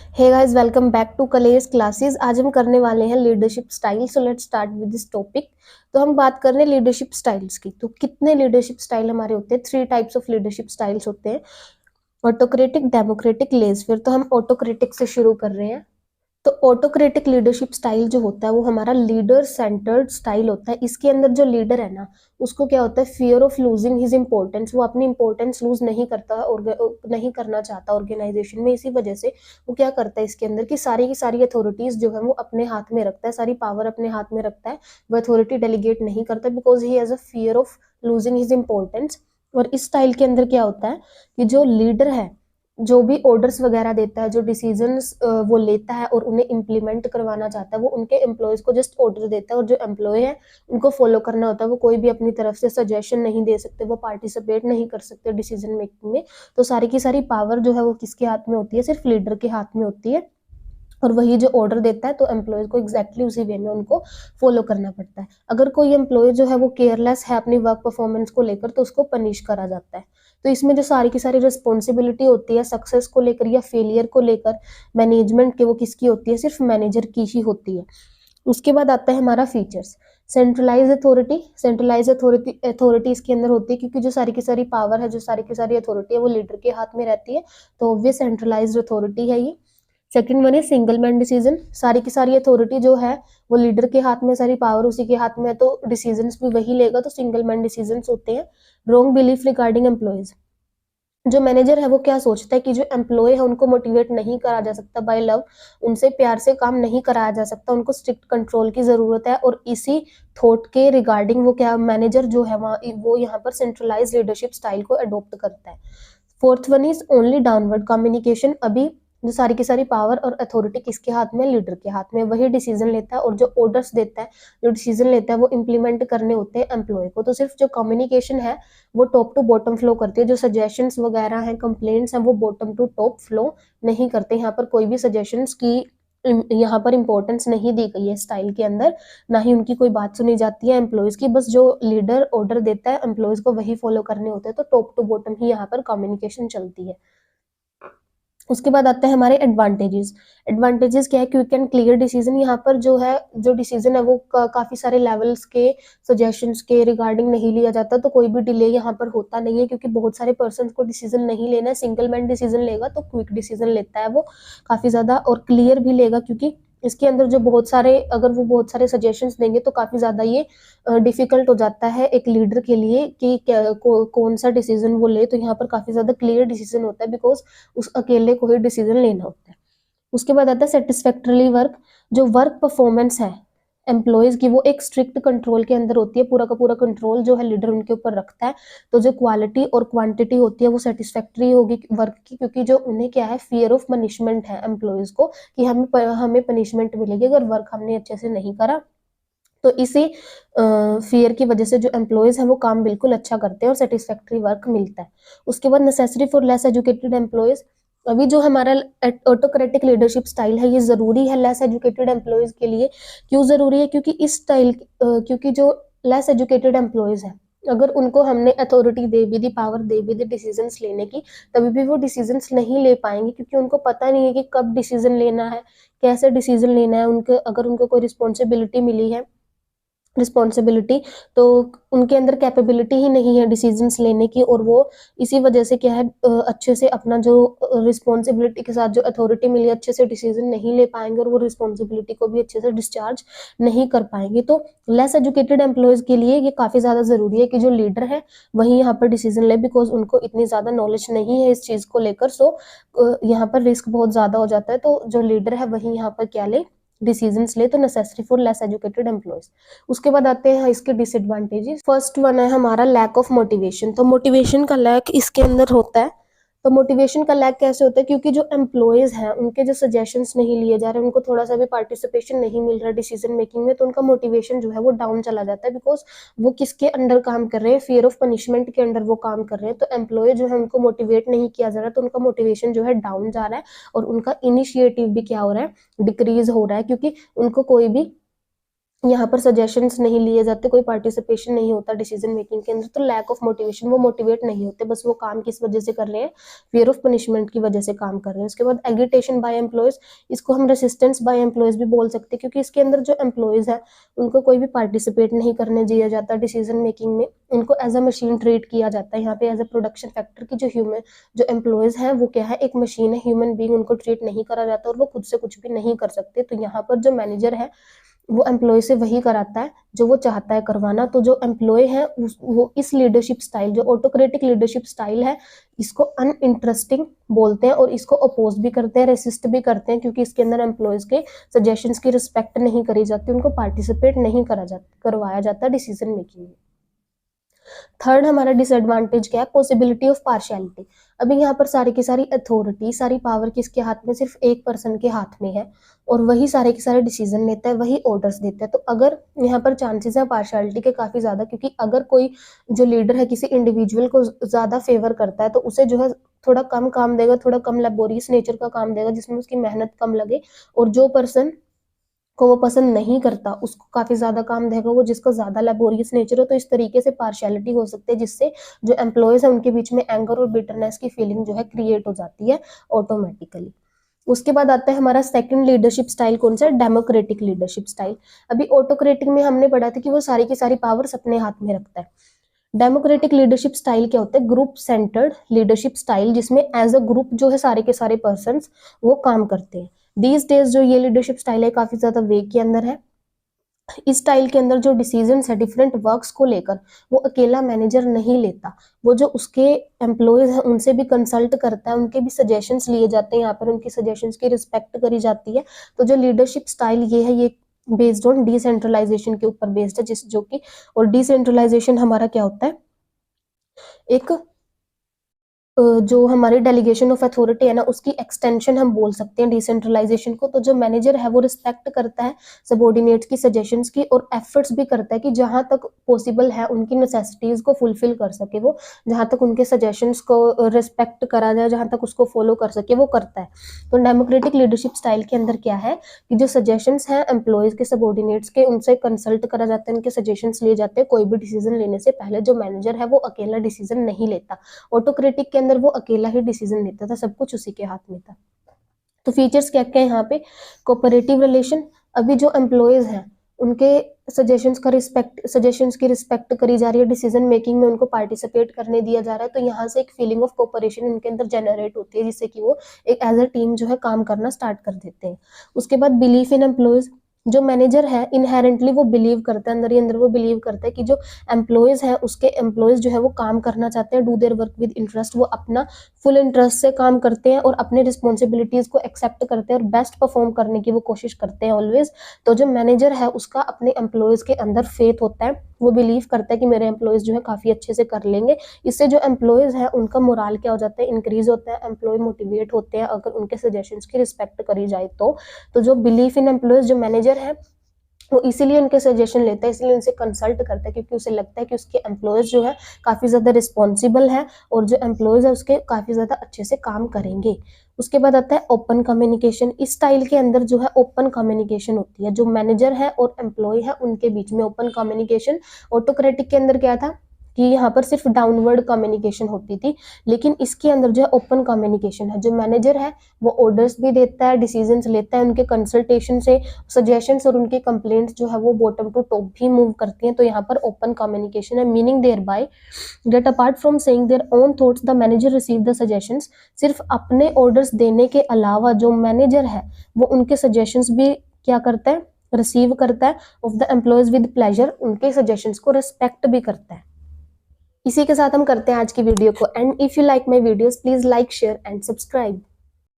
Hey guys, welcome back to college classes. आज हम करने वाले हैं leadership style. So let's start with this topic. तो हम बात कर रहे हैं लीडरशिप स्टाइल्स की। तो कितने लीडरशिप स्टाइल हमारे होते हैं? 3 टाइप्स ऑफ लीडरशिप स्टाइल्स होते हैं, ऑटोक्रेटिक, डेमोक्रेटिक, लेजर। तो हम ऑटोक्रेटिक से शुरू कर रहे हैं। तो ऑटोक्रेटिक लीडरशिप स्टाइल जो होता है वो हमारा लीडर सेंटर्ड स्टाइल होता है। इसके अंदर जो लीडर है ना, उसको क्या होता है, fear of losing his importance. वो अपनी इंपॉर्टेंस लूज नहीं करता और नहीं करना चाहता ऑर्गेनाइजेशन में। इसी वजह से वो क्या करता है, इसके अंदर की सारी अथॉरिटीज जो है वो अपने हाथ में रखता है, सारी पावर अपने हाथ में रखता है। वो अथॉरिटी डेलीगेट नहीं करता because he has a fear of losing his importance. और इस स्टाइल के अंदर क्या होता है कि जो लीडर है, जो भी ऑर्डर्स वगैरह देता है, जो डिसीजंस वो लेता है और उन्हें इम्प्लीमेंट करवाना चाहता है, वो उनके एम्प्लॉयज को जस्ट ऑर्डर देता है। और जो एम्प्लॉय है उनको फॉलो करना होता है। वो कोई भी अपनी तरफ से सजेशन नहीं दे सकते, वो पार्टिसिपेट नहीं कर सकते डिसीजन मेकिंग में। तो सारी की सारी पावर जो है वो किसके हाथ में होती है? सिर्फ लीडर के हाथ में होती है। और वही जो ऑर्डर देता है तो एम्प्लॉयज को एग्जैक्टली उसी वे में उनको फॉलो करना पड़ता है। अगर कोई एम्प्लॉय जो है वो केयरलेस है अपनी वर्क परफॉर्मेंस को लेकर, तो उसको पनिश करा जाता है। तो इसमें जो सारी की सारी रिस्पॉन्सिबिलिटी होती है सक्सेस को लेकर या फेलियर को लेकर, मैनेजमेंट के, वो किसकी होती है? सिर्फ मैनेजर की ही होती है। उसके बाद आता है हमारा features. Centralise authority. Centralise authority इसके अंदर होती है क्योंकि जो सारी की सारी पावर है, जो सारी की सारी अथॉरिटी है, वो लीडर के हाथ में रहती है। तो ऑब्वियस सेंट्रलाइज्ड अथॉरिटी है ये। सेकंड वन है सिंगल मैन डिसीजन। सारी की सारी अथॉरिटी जो है वो लीडर के हाथ में, सारी पावर उसी के हाथ में है, तो डिसीजंस भी वही लेगा। तो सिंगल मैन डिसीजंस होते हैं। Wrong belief regarding employees. जो मैनेजर है वो क्या सोचता है कि जो एम्प्लॉय है उनको मोटिवेट नहीं करा जा सकता बाय लव, उनसे प्यार से काम नहीं कराया जा सकता, उनको स्ट्रिक्ट कंट्रोल की जरूरत है। और इसी थॉट के रिगार्डिंग वो क्या, मैनेजर जो है वो यहाँ पर सेंट्रलाइज लीडरशिप स्टाइल को अडॉप्ट करता है। Fourth one is only downward communication. अभी जो सारी की सारी पावर और अथॉरिटी किसके हाथ में? लीडर के हाथ में। वही डिसीजन लेता है और जो ऑर्डर्स देता है, जो डिसीजन लेता है, वो इम्प्लीमेंट करने होते हैं एम्प्लॉय को। तो सिर्फ जो कम्युनिकेशन है वो टॉप टू बॉटम फ्लो करती है। जो सजेशंस वगैरह हैं, कंप्लेंट्स हैं, वो बॉटम टू टॉप फ्लो नहीं करते। यहाँ पर कोई भी सजेशंस की यहाँ पर इंपॉर्टेंस नहीं दी गई है स्टाइल के अंदर, ना ही उनकी कोई बात सुनी जाती है एम्प्लॉयज की। बस जो लीडर ऑर्डर देता है एम्प्लॉयज को वही फॉलो करने होते हैं। तो टॉप टू बॉटम ही यहाँ पर कम्युनिकेशन चलती है। उसके बाद आते हैं हमारे एडवांटेजेस। एडवांटेजेस क्या है? Quick and clear decision. यहाँ पर जो है, जो डिसीजन है वो काफी सारे लेवल्स के, सजेशंस के रिगार्डिंग नहीं लिया जाता। तो कोई भी डिले यहाँ पर होता नहीं है क्योंकि बहुत सारे पर्सन को डिसीजन नहीं लेना है। सिंगल मैन डिसीजन लेगा तो क्विक डिसीजन लेता है वो काफी ज्यादा, और क्लियर भी लेगा क्योंकि इसके अंदर जो बहुत सारे, अगर वो बहुत सारे सजेशंस देंगे तो काफी ज्यादा ये डिफिकल्ट हो जाता है एक लीडर के लिए कि कौन सा डिसीजन वो ले। तो यहाँ पर काफी ज्यादा क्लियर डिसीजन होता है बिकॉज उस अकेले को ही डिसीजन लेना होता है। उसके बाद आता है सेटिस्फैक्टरली वर्क। जो वर्क परफॉर्मेंस है एम्प्लॉयज की, वो एक स्ट्रिक्ट कंट्रोल के अंदर होती है। पूरा का पूरा कंट्रोल जो है लीडर उनके ऊपर रखता है। तो जो क्वालिटी और क्वांटिटी होती है वो सेटिस्फैक्टरी होगी वर्क की, क्योंकि जो उन्हें क्या है, फियर ऑफ पनिशमेंट है एम्प्लॉयज को कि हमें पनिशमेंट मिलेगी अगर वर्क हमने अच्छे से नहीं करा। तो इसी फियर की वजह से जो एम्प्लॉयज हैं वो काम बिल्कुल अच्छा करते हैं और सेटिस्फैक्टरी वर्क मिलता है। उसके बाद necessary for less educated employees. अभी जो हमारा ऑटोक्रेटिक लीडरशिप स्टाइल है ये जरूरी है लेस एजुकेटेड एम्प्लॉयज के लिए। क्यों जरूरी है? क्योंकि इस स्टाइल, क्योंकि जो लेस एजुकेटेड एम्प्लॉयज है, अगर उनको हमने अथॉरिटी दे भी दी, पावर दे भी दी डिसीजंस लेने की, तभी भी वो डिसीजंस नहीं ले पाएंगे क्योंकि उनको पता नहीं है कि कब डिसीजन लेना है, कैसे डिसीजन लेना है। उनके, अगर उनको कोई रिस्पॉन्सिबिलिटी मिली है, रिस्पॉन्सिबिलिटी, तो उनके अंदर कैपेबिलिटी ही नहीं है डिसीजंस लेने की। और वो इसी वजह से क्या है, अच्छे से अपना जो रिस्पॉन्सिबिलिटी के साथ जो अथॉरिटी मिली है, अच्छे से डिसीजन नहीं ले पाएंगे और वो रिस्पॉन्सिबिलिटी को भी अच्छे से डिस्चार्ज नहीं कर पाएंगे। तो लेस एजुकेटेड एम्प्लॉयज के लिए ये काफी ज्यादा जरूरी है कि जो लीडर है वही यहाँ पर डिसीजन ले, बिकॉज उनको इतनी ज्यादा नॉलेज नहीं है इस चीज को लेकर। सो यहाँ पर रिस्क बहुत ज्यादा हो जाता है। तो जो लीडर है वही यहाँ पर क्या ले, डिसीजंस ले। तो necessary for less educated employees. उसके बाद आते हैं इसके डिसएडवांटेजेस। फर्स्ट वन है हमारा लैक ऑफ मोटिवेशन। तो मोटिवेशन का लैक इसके अंदर होता है। तो मोटिवेशन का लैक कैसे होता है? क्योंकि जो एम्प्लॉयज हैं उनके जो सजेशंस नहीं लिए जा रहे, उनको थोड़ा सा भी पार्टिसिपेशन नहीं मिल रहा डिसीजन मेकिंग में, तो उनका मोटिवेशन जो है वो डाउन चला जाता है। बिकॉज वो किसके अंडर काम कर रहे हैं? फियर ऑफ पनिशमेंट के अंडर वो काम कर रहे हैं। तो एम्प्लॉय जो है उनको मोटिवेट नहीं किया जा रहा, तो उनका मोटिवेशन जो है डाउन जा रहा है और उनका इनिशिएटिव भी क्या हो रहा है, डिक्रीज हो रहा है, क्योंकि उनको कोई भी यहाँ पर सजेशंस नहीं लिए जाते, कोई पार्टिसिपेशन नहीं होता डिसीजन मेकिंग के अंदर, तो लैक ऑफ मोटिवेशन, वो मोटिवेट नहीं होते, बस वो काम किस वजह से कर रहे हैं, फियर ऑफ पनिशमेंट की वजह से काम कर रहे हैं। उसके बाद एगिटेशन बाय एम्प्लॉयज, इसको हम रेसिस्टेंस बाय एम्प्लॉयज भी बोल सकते हैं, क्योंकि इसके अंदर जो एम्प्लॉयज है उनको कोई भी पार्टिसिपेट नहीं करने दिया जाता डिसीजन मेकिंग में, उनको एज अ मशीन ट्रीट किया जाता है यहाँ पे, एज अ प्रोडक्शन फैक्टर की जो एम्प्लॉयज है वो क्या है, एक मशीन है, ह्यूमन बीइंग, उनको ट्रीट नहीं करा जाता और वो खुद से कुछ भी नहीं कर सकते। तो यहाँ पर जो मैनेजर है वो एम्प्लॉय से वही कराता है जो वो चाहता है करवाना। तो जो एम्प्लॉय है वो इस लीडरशिप स्टाइल, जो ऑटोक्रेटिक लीडरशिप स्टाइल है, इसको अनइंटरेस्टिंग बोलते हैं और इसको अपोज भी करते हैं, रेसिस्ट भी करते हैं, क्योंकि इसके अंदर एम्प्लॉयज के सजेशंस की रिस्पेक्ट नहीं करी जाती, उनको पार्टिसिपेट नहीं करवाया जाता डिसीजन मेकिंग में। थर्ड हमारा डिसएडवांटेज क्या है, पॉसिबिलिटी ऑफ पार्शियलिटी। अभी यहाँ पर सारी की सारी अथॉरिटी, सारी पावर किसके हाथ में, सिर्फ एक पर्सन के हाथ में है और वही सारे के सारे डिसीजन लेता है, वही ऑर्डर्स देता है। तो अगर यहाँ पर चांसेस है पार्शियलिटी के काफी ज्यादा, क्योंकि अगर कोई जो लीडर है किसी इंडिविजुअल को ज्यादा फेवर करता है तो उसे जो है थोड़ा कम काम देगा, थोड़ा कम लेबोरियस नेचर का काम देगा जिसमें उसकी मेहनत कम लगे, और जो पर्सन को वो पसंद नहीं करता उसको काफी ज्यादा काम देगा, वो जिसको ज्यादा लेबोरियस नेचर हो। तो इस तरीके से पार्शियलिटी हो सकती है, जिससे जो एम्प्लॉयज है उनके बीच में एंगर और बिटरनेस की फीलिंग जो है क्रिएट हो जाती है ऑटोमेटिकली। उसके बाद आता है हमारा सेकंड लीडरशिप स्टाइल, कौन सा, डेमोक्रेटिक लीडरशिप स्टाइल। अभी ऑटोक्रेटिक में हमने पढ़ा था कि वो सारी की सारी पावर्स अपने हाथ में रखता है। डेमोक्रेटिक लीडरशिप स्टाइल क्या होता है, ग्रुप सेंटर्ड लीडरशिप स्टाइल, जिसमें एज अ ग्रुप जो है सारे के सारे पर्सन वो काम करते हैं। दीज डेज जो ये लीडरशिप स्टाइल है काफी ज्यादा वेग के अंदर है। इस स्टाइल के अंदर जो डिसीजंस है डिफरेंट वर्क्स को लेकर वो अकेला मैनेजर नहीं लेता, वो जो उसके एम्प्लॉयज हैं उनसे भी कंसल्ट करता है, उनके भी सजेशंस लिए जाते हैं, यहाँ पर उनकी सजेशंस की रिस्पेक्ट करी जाती है। तो जो लीडरशिप स्टाइल ये है, ये बेस्ड ऑन डिसेंट्रलाइजेशन के ऊपर बेस्ड है, जिस जो कि, और डिसेंट्रलाइजेशन हमारा क्या होता है, एक जो हमारी डेलीगेशन ऑफ अथॉरिटी है ना उसकी एक्सटेंशन हम बोल सकते हैं डिसेंट्रलाइजेशन को। तो जो मैनेजर है वो रिस्पेक्ट करता है सबॉर्डिनेट्स की सजेशंस की, और एफर्ट्स भी करता है कि जहां तक पॉसिबल है उनकी नेसेसिटीज को फुलफिल कर सके, वो जहां तक उनके सजेशंस को रिस्पेक्ट करा जाए, जहां तक उसको फॉलो कर सके वो करता है। तो डेमोक्रेटिक लीडरशिप स्टाइल के अंदर क्या है कि जो सजेशंस हैं एम्प्लॉयज के, सबॉर्डिनेट्स के, उनसे कंसल्ट करा जाता है, उनके सजेशंस लिए जाते हैं। कोई भी डिसीजन लेने से पहले जो मैनेजर है वो अकेला डिसीजन नहीं लेता, ऑटोक्रेटिक के अंदर वो अकेला ही डिसीजन लेता था, सब कुछ उसी के हाथ में था। तो फीचर्स क्या क्या है यहाँ पे, कोऑपरेटिव रिलेशन। अभी जो एम्प्लॉयज हैं उनके सजेशंस की रिस्पेक्ट करी जा रही है, डिसीजन मेकिंग में उनको पार्टिसिपेट करने दिया जा रहा है, तो यहाँ से एक फीलिंग ऑफ कोऑपरेशन उनके अंदर जनरेट होती है, जिससे कि वो एक एज अ टीम जो है काम करना स्टार्ट कर देते हैं। उसके बाद बिलीफ इन एम्प्लॉयज, जो मैनेजर है इनहेरेंटली वो बिलीव करता है, अंदर ही अंदर वो बिलीव करता है कि जो एम्प्लॉयज है उसके एम्प्लॉयज जो है वो काम करना चाहते हैं, do their work with interest, वो अपना फुल इंटरेस्ट से काम करते हैं और अपने रिस्पॉन्सिबिलिटीज को एक्सेप्ट करते हैं और बेस्ट परफॉर्म करने की वो कोशिश करते हैं ऑलवेज। तो जो मैनेजर है उसका अपने एम्प्लॉयज के अंदर फेथ होता है, वो बिलीव करता है कि मेरे एम्प्लॉयज जो है काफी अच्छे से कर लेंगे। इससे जो एम्प्लॉयज है उनका मोराल क्या हो जाता है, इंक्रीज होता है, एम्प्लॉय मोटिवेट होते हैं अगर उनके सजेशंस की रिस्पेक्ट करी जाए तो जो बिलीफ इन एम्प्लॉयज जो मैनेजर है वो इसीलिए उनके सजेशन लेता है, इसलिए उनसे कंसल्ट करता है, क्योंकि उसे लगता है कि उसके एम्प्लॉयज जो है काफी ज्यादा रिस्पॉन्सिबल है और जो एम्प्लॉयज है उसके काफी ज्यादा अच्छे से काम करेंगे। उसके बाद आता है ओपन कम्युनिकेशन। इस स्टाइल के अंदर जो है ओपन कम्युनिकेशन होती है, जो मैनेजर है और एम्प्लॉय है उनके बीच में ओपन कम्युनिकेशन। ऑटोक्रेटिक के अंदर क्या था कि यहाँ पर सिर्फ डाउनवर्ड कम्युनिकेशन होती थी, लेकिन इसके अंदर जो है ओपन कम्युनिकेशन है, जो मैनेजर है वो ऑर्डर्स भी देता है, डिसीजंस लेता है, उनके कंसल्टेशन से सजेशंस और उनकी कंप्लेंट्स जो है वो बॉटम टू टॉप भी मूव करती हैं। तो यहाँ पर ओपन कम्युनिकेशन है, meaning thereby that apart from saying their own thoughts the manager receive the suggestions. सिर्फ अपने ऑर्डर्स देने के अलावा जो मैनेजर है वो उनके सजेशंस भी क्या करता है, रिसीव करता है of the employees with pleasure, उनके सजेशंस को रिस्पेक्ट भी करता है। इसी के साथ हम करते हैं आज की वीडियो को and. If you like my videos please like share and subscribe.